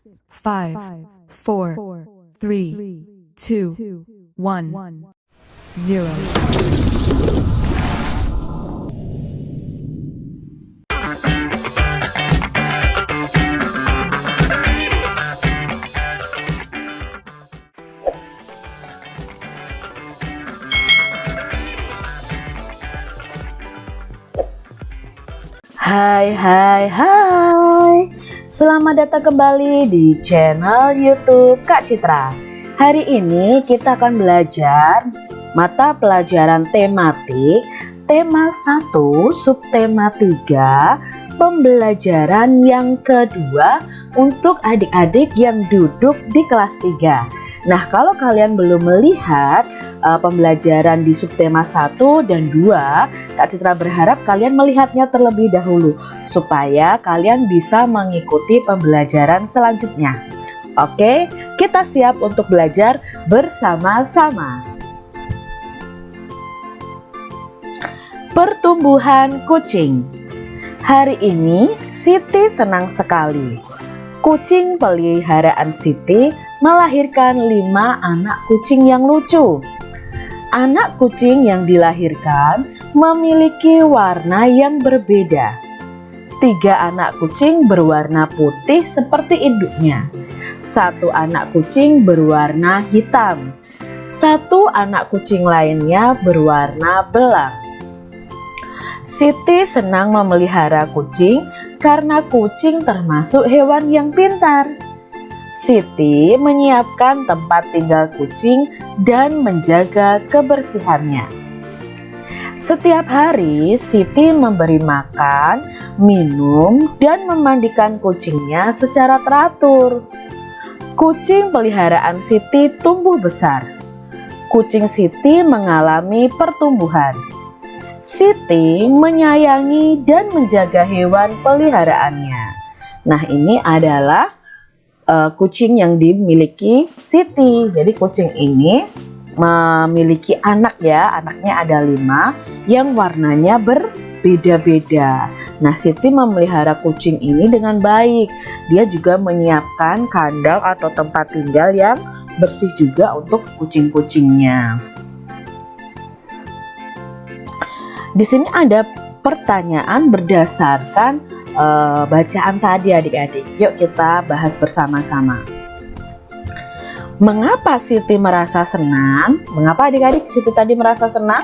5, 4, 3, 2, 1, 0. Hai, selamat datang kembali di channel YouTube Kak Citra. Hari ini kita akan belajar mata pelajaran tematik tema 1 subtema 3 pembelajaran yang kedua untuk adik-adik yang duduk di kelas 3. Nah, kalau kalian belum melihat pembelajaran di subtema 1 dan 2, Kak Citra berharap kalian melihatnya terlebih dahulu supaya kalian bisa mengikuti pembelajaran selanjutnya. Oke, kita siap untuk belajar bersama-sama. Pertumbuhan kucing. Hari ini Siti senang sekali. Kucing peliharaan Siti melahirkan 5 anak kucing yang lucu. Anak kucing yang dilahirkan memiliki warna yang berbeda. 3 anak kucing berwarna putih seperti induknya. 1 anak kucing berwarna hitam. 1 anak kucing lainnya berwarna belang. Siti senang memelihara kucing karena kucing termasuk hewan yang pintar. Siti menyiapkan tempat tinggal kucing dan menjaga kebersihannya. Setiap hari Siti memberi makan, minum, dan memandikan kucingnya secara teratur. Kucing peliharaan Siti tumbuh besar. Kucing Siti mengalami pertumbuhan. Siti menyayangi dan menjaga hewan peliharaannya. Nah, ini adalah kucing yang dimiliki Siti. Jadi kucing ini memiliki anak ya, anaknya ada 5 yang warnanya berbeda-beda. Nah, Siti memelihara kucing ini dengan baik. Dia juga menyiapkan kandang atau tempat tinggal yang bersih juga untuk kucing-kucingnya. Di sini ada pertanyaan berdasarkan bacaan tadi adik-adik. Yuk kita bahas bersama-sama. Mengapa Siti merasa senang? Mengapa adik-adik Siti tadi merasa senang?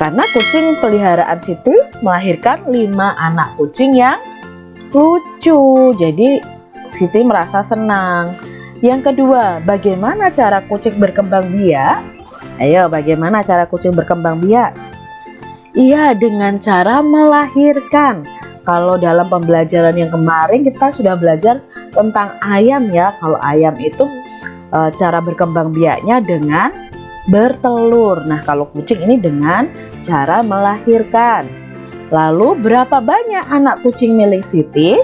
Karena kucing peliharaan Siti melahirkan 5 anak kucing yang lucu. Jadi Siti merasa senang. Yang kedua, bagaimana cara kucing berkembang biak? Ayo, bagaimana cara kucing berkembang biak? Iya, dengan cara melahirkan. Kalau dalam pembelajaran yang kemarin kita sudah belajar tentang ayam ya. Kalau ayam itu cara berkembang biaknya dengan bertelur. Nah, kalau kucing ini dengan cara melahirkan. Lalu berapa banyak anak kucing milik Siti?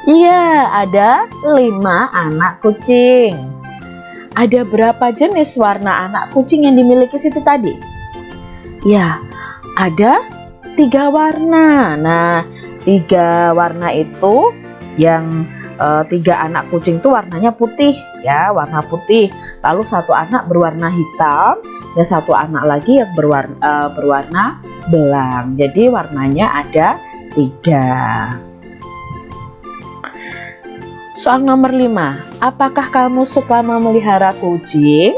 Iya, ada 5 anak kucing. Ada berapa jenis warna anak kucing yang dimiliki Siti tadi? Ya, ada 3 warna. Nah, 3 warna itu yang 3 anak kucing itu warnanya putih ya, warna putih. Lalu 1 anak berwarna hitam dan 1 anak lagi yang berwarna belang. Jadi warnanya ada 3. Soal nomor 5. Apakah kamu suka memelihara kucing?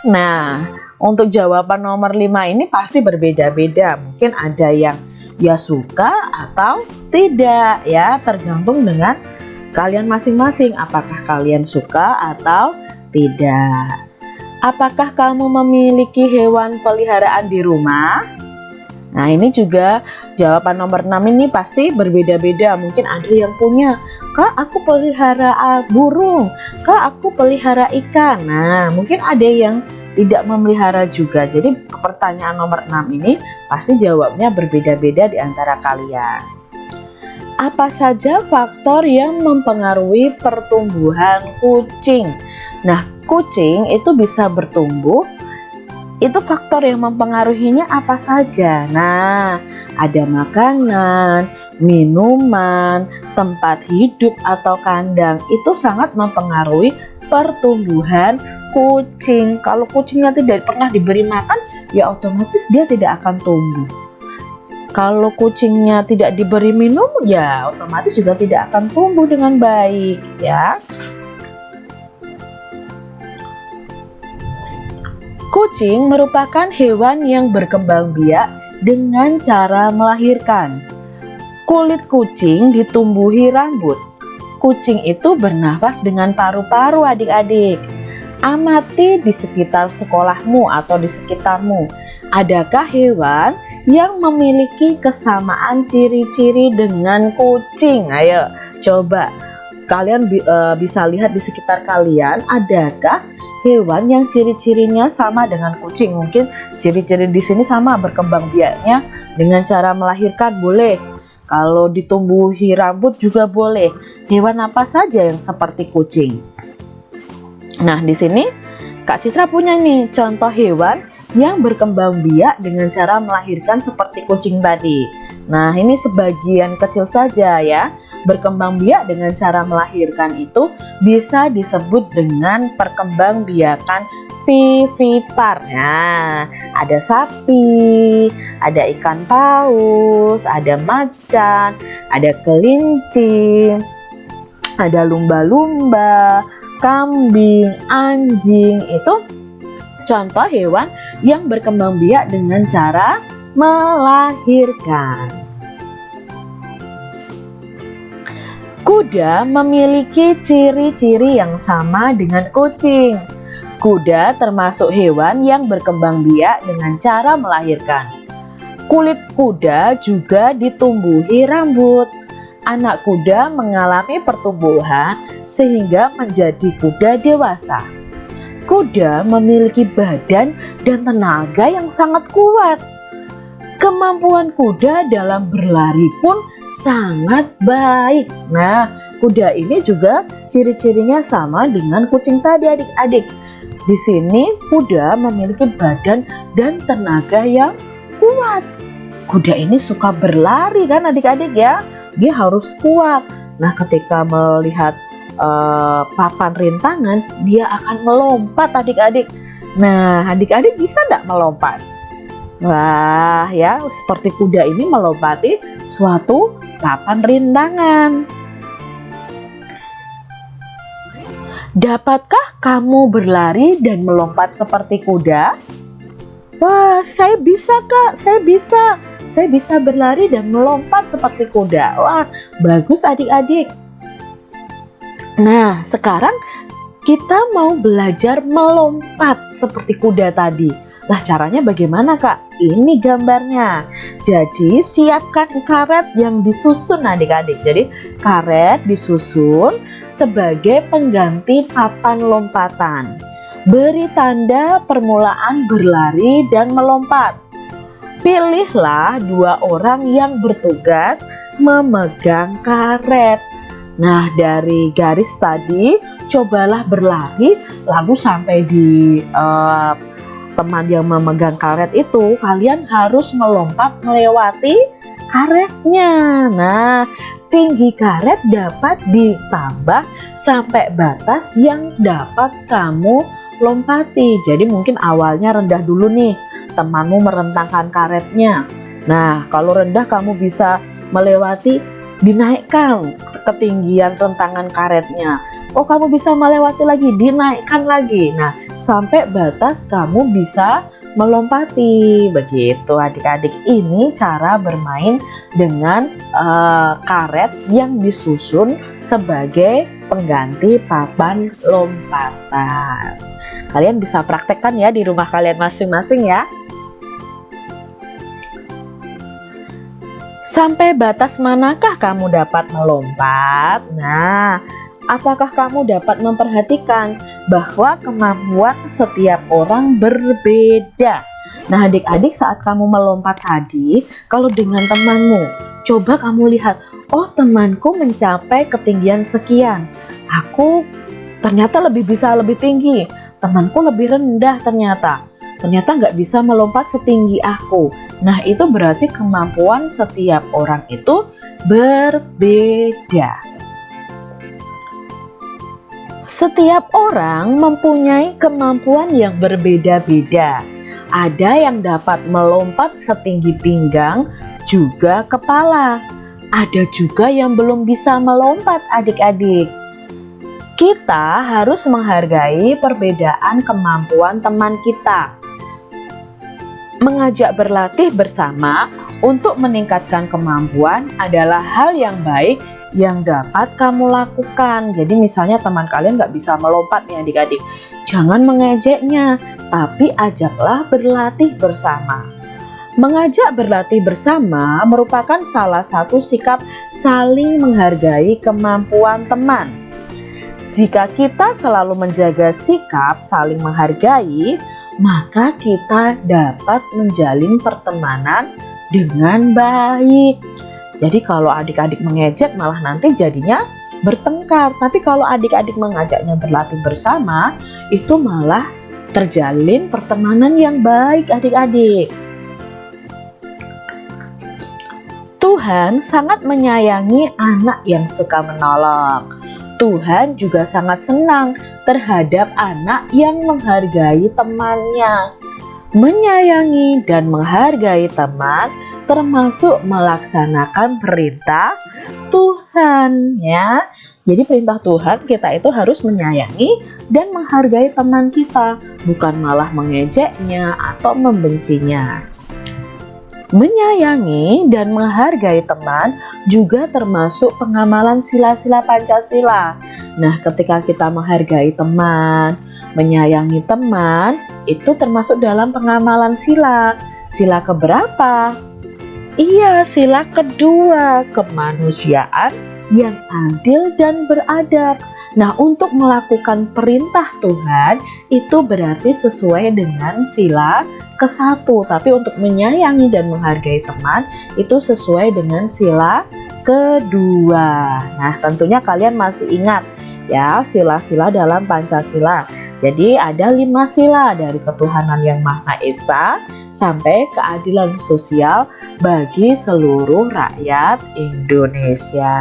Nah, untuk jawaban nomor 5 ini pasti berbeda-beda. Mungkin ada yang ya suka atau tidak ya, tergantung dengan kalian masing-masing. Apakah kalian suka atau tidak? Apakah kamu memiliki hewan peliharaan di rumah? Nah, ini juga jawaban nomor 6 ini pasti berbeda-beda. Mungkin ada yang punya, Kak aku pelihara burung, Kak aku pelihara ikan. Nah, mungkin ada yang tidak memelihara juga. Jadi pertanyaan nomor 6 ini pasti jawabnya berbeda-beda di antara kalian. Apa saja faktor yang mempengaruhi pertumbuhan kucing? Nah, kucing itu bisa bertumbuh. Itu faktor yang mempengaruhinya apa saja? Nah, ada makanan, minuman, tempat hidup atau kandang itu sangat mempengaruhi pertumbuhan kucing. Kalau kucingnya tidak pernah diberi makan, ya otomatis dia tidak akan tumbuh. Kalau kucingnya tidak diberi minum, ya otomatis juga tidak akan tumbuh dengan baik, ya. Kucing merupakan hewan yang berkembang biak dengan cara melahirkan. Kulit kucing ditumbuhi rambut. Kucing itu bernafas dengan paru-paru, adik-adik. Amati di sekitar sekolahmu atau di sekitarmu. Adakah hewan yang memiliki kesamaan ciri-ciri dengan kucing? Ayo, coba kalian bisa lihat di sekitar kalian, adakah hewan yang ciri-cirinya sama dengan kucing? Mungkin ciri-ciri di sini sama, berkembang biaknya dengan cara melahirkan boleh. Kalau ditumbuhi rambut juga boleh. Hewan apa saja yang seperti kucing? Nah, di sini Kak Citra punya nih contoh hewan yang berkembang biak dengan cara melahirkan seperti kucing tadi. Nah, ini sebagian kecil saja ya. Berkembang biak dengan cara melahirkan itu bisa disebut dengan perkembangbiakan vivipar. Nah, ada sapi, ada ikan paus, ada macan, ada kelinci, ada lumba-lumba, kambing, anjing. Itu contoh hewan yang berkembang biak dengan cara melahirkan. Kuda memiliki ciri-ciri yang sama dengan kucing. Kuda termasuk hewan yang berkembang biak dengan cara melahirkan. Kulit kuda juga ditumbuhi rambut. Anak kuda mengalami pertumbuhan sehingga menjadi kuda dewasa. Kuda memiliki badan dan tenaga yang sangat kuat. Kemampuan kuda dalam berlari pun sangat baik. Nah, kuda ini juga ciri-cirinya sama dengan kucing tadi, adik-adik. Di sini kuda memiliki badan dan tenaga yang kuat. Kuda ini suka berlari kan adik-adik ya. Dia harus kuat. Nah, ketika melihat papan rintangan, dia akan melompat adik-adik. Nah, adik-adik bisa enggak melompat? Wah, ya, seperti kuda ini melompati suatu papan rintangan. Dapatkah kamu berlari dan melompat seperti kuda? Wah, saya bisa, Kak, saya bisa. Saya bisa berlari dan melompat seperti kuda. Wah, bagus adik-adik. Nah, sekarang kita mau belajar melompat seperti kuda tadi. Nah, caranya bagaimana, Kak? Ini gambarnya. Jadi, siapkan karet yang disusun adik-adik. Jadi, karet disusun sebagai pengganti papan lompatan. Beri tanda permulaan berlari dan melompat. Pilihlah 2 orang yang bertugas memegang karet. Nah, dari garis tadi, cobalah berlari lalu sampai di teman yang memegang karet itu, kalian harus melompat melewati karetnya. Nah, tinggi karet dapat ditambah sampai batas yang dapat kamu lompati. Jadi mungkin awalnya rendah dulu nih, temanmu merentangkan karetnya. Nah, kalau rendah kamu bisa melewati, dinaikkan ketinggian rentangan karetnya. Oh, kamu bisa melewati lagi, dinaikkan lagi. Nah, sampai batas kamu bisa melompati. Begitu adik-adik, ini cara bermain dengan karet yang disusun sebagai pengganti papan lompatan. Kalian bisa praktekkan ya di rumah kalian masing-masing ya. Sampai batas manakah kamu dapat melompat? Nah, apakah kamu dapat memperhatikan bahwa kemampuan setiap orang berbeda? Nah, adik-adik, saat kamu melompat tadi, kalau dengan temanmu, coba kamu lihat, oh, temanku mencapai ketinggian sekian. Aku ternyata lebih tinggi, temanku lebih rendah ternyata. ternyata nggak bisa melompat setinggi aku. Nah, itu berarti kemampuan setiap orang itu berbeda. Setiap orang mempunyai kemampuan yang berbeda-beda. Ada yang dapat melompat setinggi pinggang, juga kepala. Ada juga yang belum bisa melompat, adik-adik. Kita harus menghargai perbedaan kemampuan teman kita. Mengajak berlatih bersama untuk meningkatkan kemampuan adalah hal yang baik yang dapat kamu lakukan. Jadi misalnya teman kalian nggak bisa melompat nih adik-adik, jangan mengejeknya, tapi ajaklah berlatih bersama. Mengajak berlatih bersama merupakan salah satu sikap saling menghargai kemampuan teman. Jika kita selalu menjaga sikap saling menghargai, maka kita dapat menjalin pertemanan dengan baik. Jadi kalau adik-adik mengejek malah nanti jadinya bertengkar. Tapi kalau adik-adik mengajaknya berlatih bersama, itu malah terjalin pertemanan yang baik adik-adik. Tuhan sangat menyayangi anak yang suka menolong. Tuhan juga sangat senang terhadap anak yang menghargai temannya. Menyayangi dan menghargai teman termasuk melaksanakan perintah Tuhan, ya. Jadi perintah Tuhan kita itu harus menyayangi dan menghargai teman kita, bukan malah mengejeknya atau membencinya. Menyayangi dan menghargai teman juga termasuk pengamalan sila-sila Pancasila. Nah, ketika kita menghargai teman, menyayangi teman, itu termasuk dalam pengamalan sila. Sila keberapa? Iya, sila kedua, kemanusiaan yang adil dan beradab. Nah, untuk melakukan perintah Tuhan itu berarti sesuai dengan sila ke-1. Tapi untuk menyayangi dan menghargai teman itu sesuai dengan sila ke-2. Nah, tentunya kalian masih ingat ya sila-sila dalam Pancasila. Jadi ada 5 sila, dari ketuhanan yang Maha Esa sampai keadilan sosial bagi seluruh rakyat Indonesia.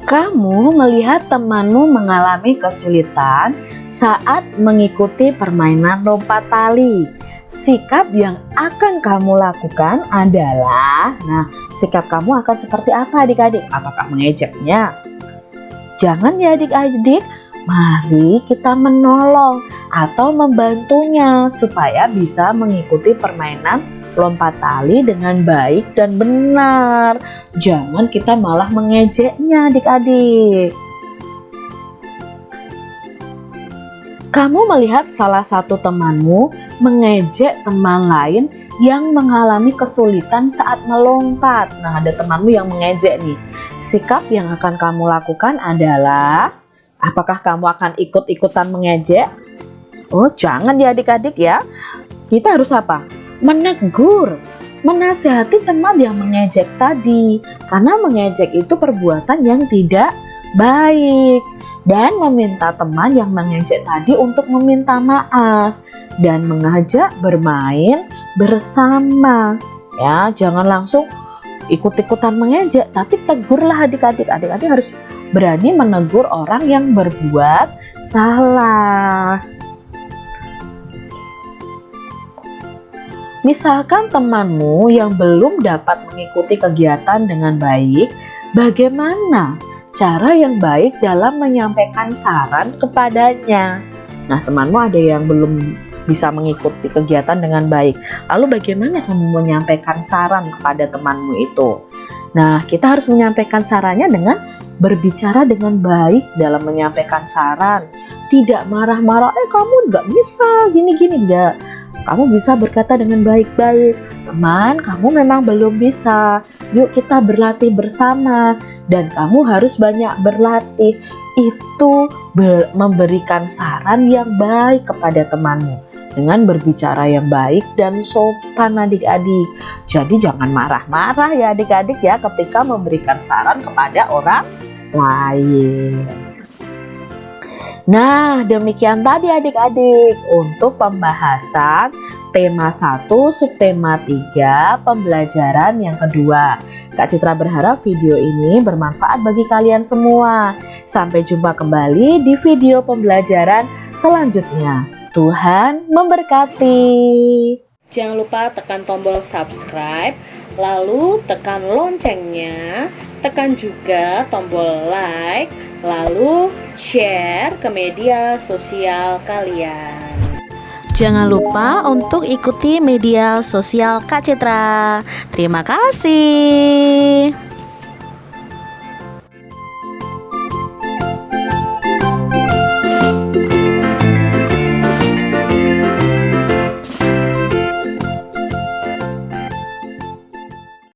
Kamu melihat temanmu mengalami kesulitan saat mengikuti permainan lompat tali. Sikap yang akan kamu lakukan adalah, sikap kamu akan seperti apa adik-adik? Apakah mengejeknya? Jangan ya adik-adik, mari kita menolong atau membantunya supaya bisa mengikuti permainan lompat tali dengan baik dan benar. Jangan kita malah mengejeknya adik-adik. Kamu melihat salah satu temanmu mengejek teman lain yang mengalami kesulitan saat melompat. Nah, ada temanmu yang mengejek nih. Sikap yang akan kamu lakukan adalah, apakah kamu akan ikut-ikutan mengejek? Oh, jangan ya adik-adik ya. Kita harus apa? Menegur, menasihati teman yang mengejek tadi. Karena mengejek itu perbuatan yang tidak baik. Dan meminta teman yang mengejek tadi untuk meminta maaf dan mengajak bermain bersama. Ya, jangan langsung ikut-ikutan mengejek, tapi tegurlah adik-adik. Adik-adik harus berani menegur orang yang berbuat salah. Misalkan temanmu yang belum dapat mengikuti kegiatan dengan baik, bagaimana cara yang baik dalam menyampaikan saran kepadanya? Nah, temanmu ada yang belum bisa mengikuti kegiatan dengan baik. Lalu bagaimana kamu menyampaikan saran kepada temanmu itu? Nah, kita harus menyampaikan sarannya dengan berbicara dengan baik dalam menyampaikan saran. Tidak marah-marah, kamu nggak bisa, gini-gini, nggak. Kamu bisa berkata dengan baik-baik, teman, kamu memang belum bisa. Yuk kita berlatih bersama. Dan kamu harus banyak berlatih. Itu memberikan saran yang baik kepada temanmu dengan berbicara yang baik dan sopan adik-adik. Jadi jangan marah-marah ya adik-adik ya ketika memberikan saran kepada orang lain. Nah, demikian tadi adik-adik untuk pembahasan tema 1 subtema 3 pembelajaran yang kedua. Kak Citra berharap video ini bermanfaat bagi kalian semua. Sampai jumpa kembali di video pembelajaran selanjutnya. Tuhan memberkati. Jangan lupa tekan tombol subscribe, lalu tekan loncengnya, tekan juga tombol like, lalu share ke media sosial kalian. Jangan lupa untuk ikuti media sosial Kak Citra. Terima kasih.